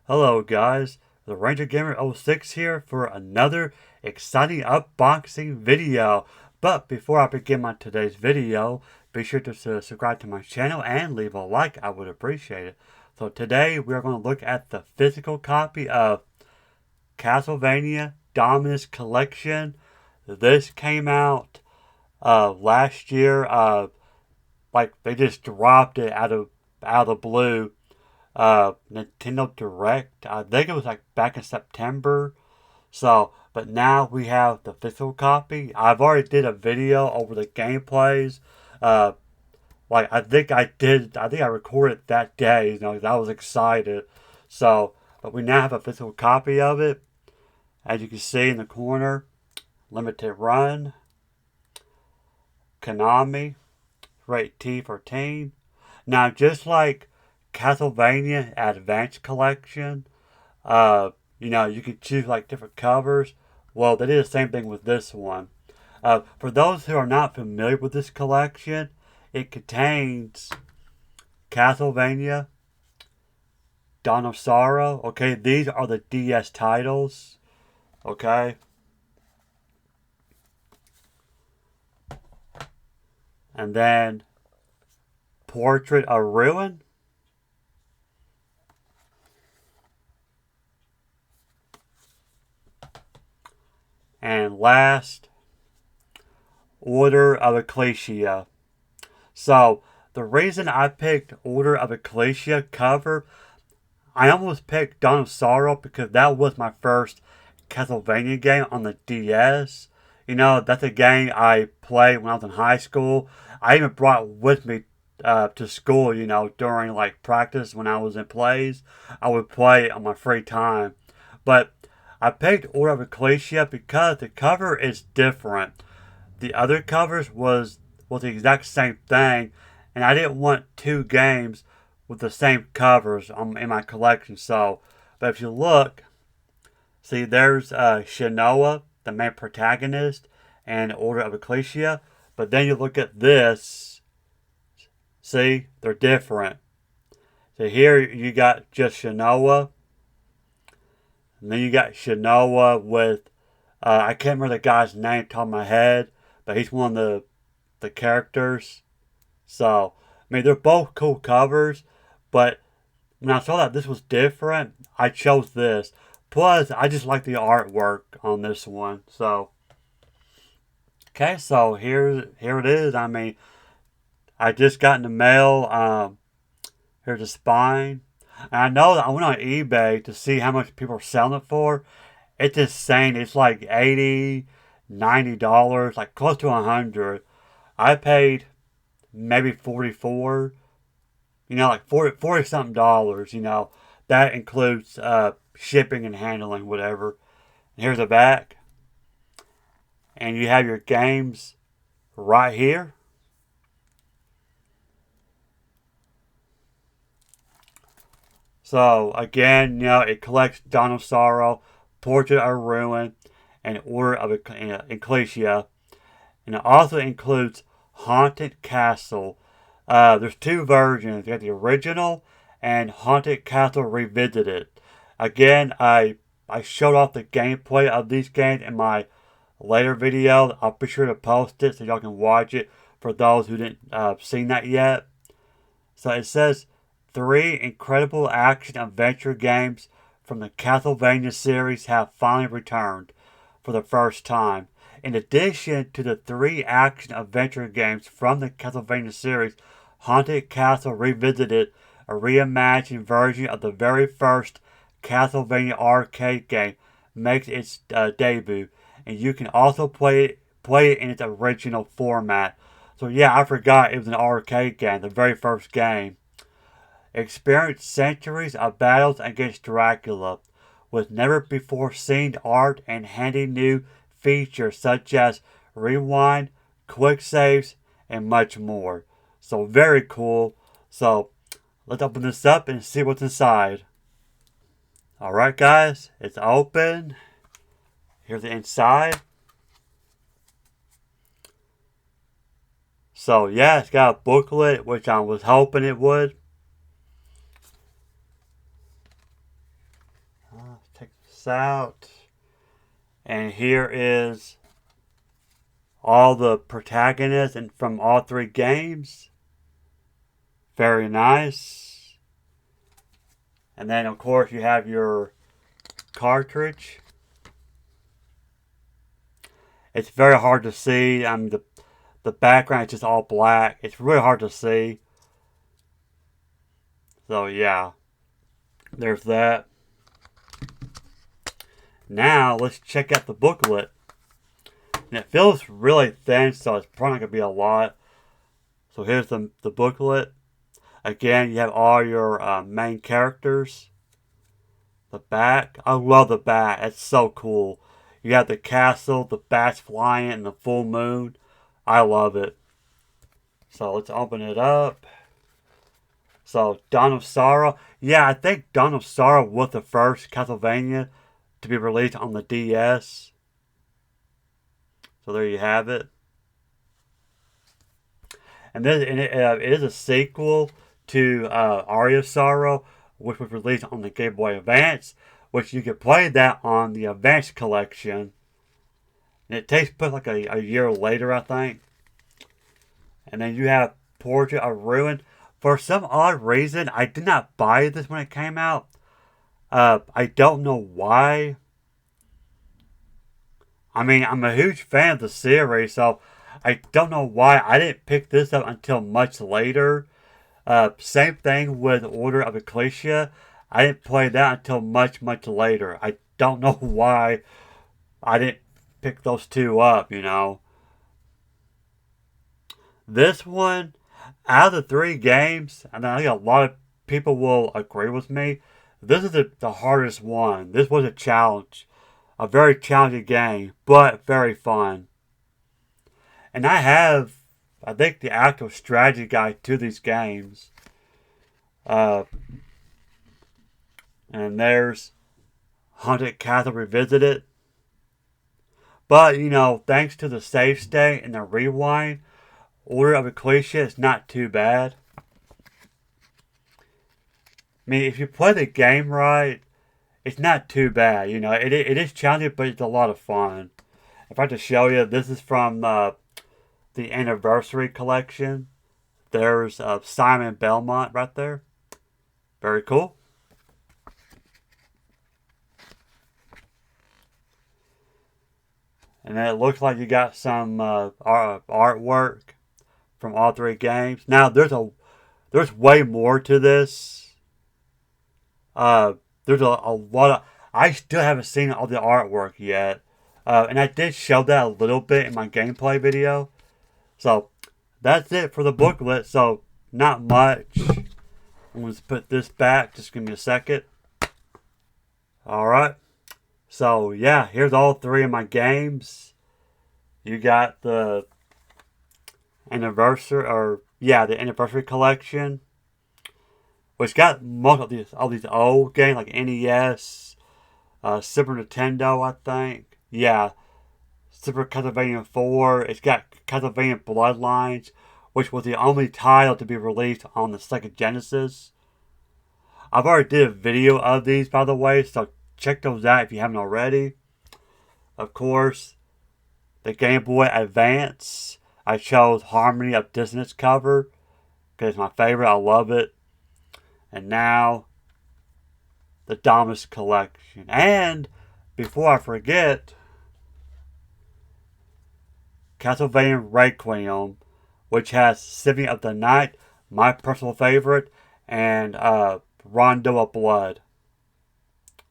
Hello guys, the Ranger Gamer 06 here for another exciting unboxing video. But before I begin today's video, be sure to subscribe to my channel and leave a like, I would appreciate it. So today we are going to look at the physical copy of Castlevania Dominus Collection. This came out last year. Like they just dropped it out of the blue. Nintendo Direct. I think it was like back in September. So, but now we have the physical copy. I've already did a video over the gameplays. Uh, like I think I recorded that day. 'Cause I was excited. So, but we now have a physical copy of it. As you can see in the corner, limited run, Konami, rate T for team. Now, just like Castlevania Advanced Collection, you can choose like different covers. Well, they did the same thing with this one. For those who are not familiar with this collection, it contains Castlevania, Dawn of Sorrow. Okay, these are the DS titles. Okay, and then Portrait of Ruin. And last, Order of Ecclesia. So, the reason I picked Order of Ecclesia cover, I almost picked Dawn of Sorrow because that was my first Castlevania game on the DS. That's a game I played when I was in high school. I even brought it with me to school, during like practice when I was in plays. I would play it on my free time. But I picked Order of Ecclesia because the cover is different. The other covers was the exact same thing, and I didn't want two games with the same covers in my collection. So, but if you look, see there's Shinoa, the main protagonist, and Order of Ecclesia. But then you look at this, see they're different. So here you got just Shinoa, and then you got Shinoa with I can't remember the guy's name top of my head, but he's one of the characters. So, I mean, they're both cool covers, but when I saw that this was different, I chose this. Plus, I just like the artwork on this one. So, okay, so here it is. I mean, I just got in the mail. Here's the spine. And I know that I went on eBay to see how much people are selling it for. It's insane. It's like 80, $90, like close to 100. I paid maybe 44, like 40 something dollars, that includes shipping and handling, whatever. And here's the back, and you have your games right here. So again, it collects Dawn of Sorrow, Portrait of Ruin, and Order of Ecclesia, and it also includes Haunted Castle. There's two versions. You got the original and Haunted Castle Revisited. Again, I showed off the gameplay of these games in my later video. I'll be sure to post it so y'all can watch it for those who didn't seen that yet. So it says 3 incredible action adventure games from the Castlevania series have finally returned for the first time. In addition to the 3 action adventure games from the Castlevania series, Haunted Castle Revisited, a reimagined version of the very first Castlevania arcade game, makes its debut, and you can also play it in its original format. So yeah, I forgot it was an arcade game, the very first game. Experience centuries of battles against Dracula, with never before seen art and handy new features such as rewind, quick saves, and much more. So very cool. So let's open this up and see what's inside. Alright guys, it's open. Here's the inside. So yeah, it's got a booklet, which I was hoping it would. Let's take this out. And here is all the protagonists and from all three games. Very nice. And then, of course, you have your cartridge. It's very hard to see. I mean, the background is just all black. It's really hard to see. So, yeah. There's that. Now, let's check out the booklet. And it feels really thin, so it's probably not going to be a lot. So, here's the booklet. Again, you have all your main characters. The back. I love the back. It's so cool. You have the castle, the bats flying, and the full moon. I love it. So let's open it up. So Dawn of Sorrow. Yeah, I think Dawn of Sorrow was the first Castlevania to be released on the DS. So there you have it. And it is a sequel to Aria of Sorrow, which was released on the Game Boy Advance, which you can play that on the Advance Collection. And it takes place like a year later, I think. And then you have Portrait of Ruin. For some odd reason, I did not buy this when it came out. I don't know why. I mean, I'm a huge fan of the series, so I don't know why I didn't pick this up until much later. Same thing with Order of Ecclesia. I didn't play that until much later. I don't know why I didn't pick those two up, you know. This one, out of the three games, and I think a lot of people will agree with me, this is the hardest one. This was a challenge. A very challenging game, but very fun. And I think, the actual strategy guide to these games. And there's Haunted Castle Revisited. But, you know, thanks to the save state and the rewind, Order of Ecclesia is not too bad. I mean, if you play the game right, it's not too bad. You know, it is challenging, but it's a lot of fun. If I have to show you, this is from the Anniversary Collection. There's Simon Belmont right there. Very cool. And then it looks like you got some artwork from all three games. Now there's way more to this. There's a lot of. I still haven't seen all the artwork yet, and I did show that a little bit in my gameplay video. So that's it for the booklet. So not much. I'm going to put this back. Just give me a second. All right. So, yeah, here's all three of my games. You got the the Anniversary Collection, which got most of all these old games, like NES, Super Nintendo, I think. Yeah, Super Castlevania 4. It's got Castlevania Bloodlines, which was the only title to be released on the Sega Genesis. I've already did a video of these, by the way, so check those out if you haven't already. Of course, the Game Boy Advance. I chose Harmony of Dissonance cover because it's my favorite. I love it. And now, the Dominus collection. And, before I forget, Castlevania Requiem, which has Symphony of the Night, my personal favorite, and Rondo of Blood.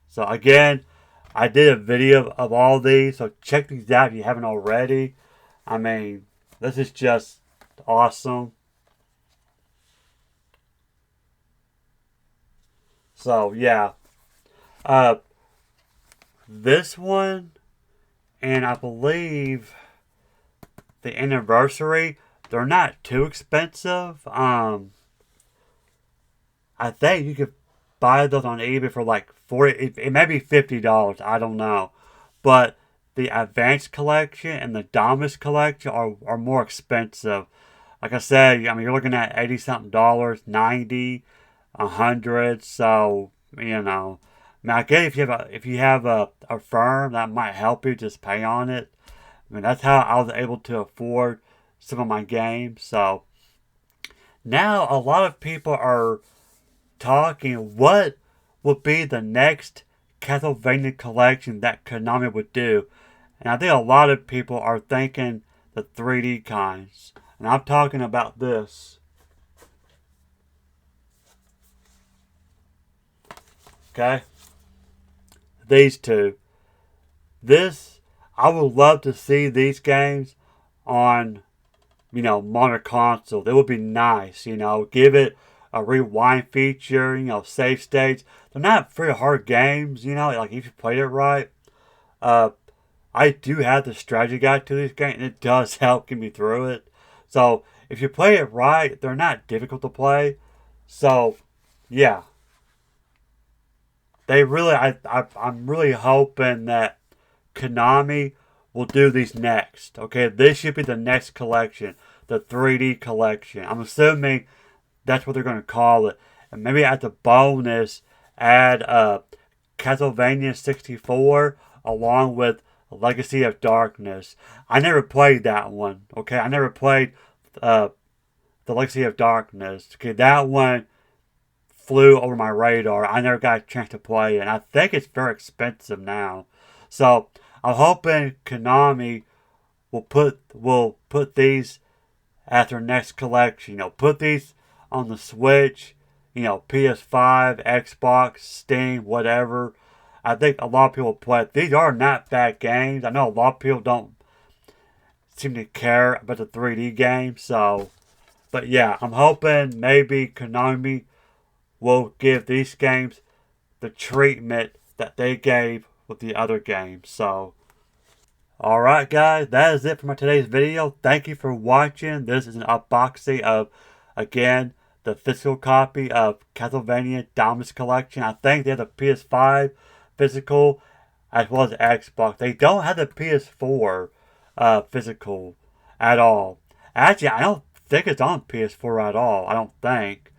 So again, I did a video of all these, so check these out if you haven't already. I mean, this is just awesome. So yeah, this one, and I believe the Anniversary, they're not too expensive. I think you could buy those on eBay for like $40. It may be $50. I don't know, but the Advanced Collection and the Dominus Collection are more expensive. Like I said, I mean, you're looking at $80 something, $90, $100. So you know, mean, I guess if you have a firm that might help you, just pay on it. I mean, that's how I was able to afford some of my games. So now a lot of people are talking what would be the next Castlevania collection that Konami would do. And I think a lot of people are thinking the 3D kinds. And I'm talking about this. Okay? These two. This, I would love to see these games on, modern console. It would be nice, give it a rewind feature, save states. They're not very hard games, like if you played it right. I do have the strategy guide to this game, and it does help get me through it. So, if you play it right, they're not difficult to play. So, yeah. I'm really hoping that Konami will do these next. Okay, this should be the next collection, the 3D collection. I'm assuming that's what they're going to call it. And maybe at the bonus, add Castlevania 64 along with Legacy of Darkness. I never played that one. Okay, I never played the Legacy of Darkness. Okay, that one flew over my radar. I never got a chance to play it. And I think it's very expensive now. So I'm hoping Konami will put these at their next collection. Put these on the Switch, PS5, Xbox, Steam, whatever. I think a lot of people play it. These are not bad games. I know a lot of people don't seem to care about the 3D game. So, but yeah, I'm hoping maybe Konami will give these games the treatment that they gave with the other games. So, alright guys, that is it for my today's video. Thank you for watching. This is an unboxing of, again, the physical copy of Castlevania Dominus Collection. I think they have the PS5 physical as well as Xbox. They don't have the PS4 physical at all. Actually, I don't think it's on PS4 at all. I don't think.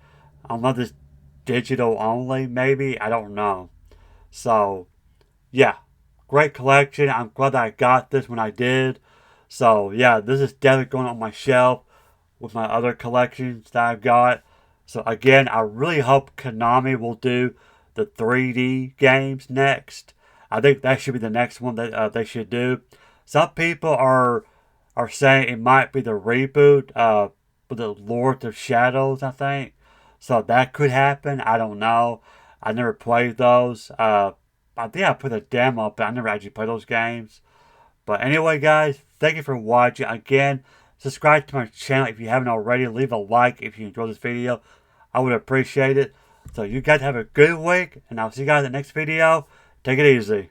Unless it's digital only, maybe. I don't know. So, yeah. Great collection. I'm glad that I got this when I did. So, yeah, this is definitely going on my shelf with my other collections that I've got. So, again, I really hope Konami will do the 3D games next. I think that should be the next one that they should do. Some people are saying it might be the reboot with the Lord of Shadows, I think. So, that could happen. I don't know. I never played those. I think I put a demo up, but I never actually played those games. But anyway, guys, thank you for watching. Again, subscribe to my channel if you haven't already. Leave a like if you enjoyed this video. I would appreciate it. So you guys have a good week, and I'll see you guys in the next video. Take it easy.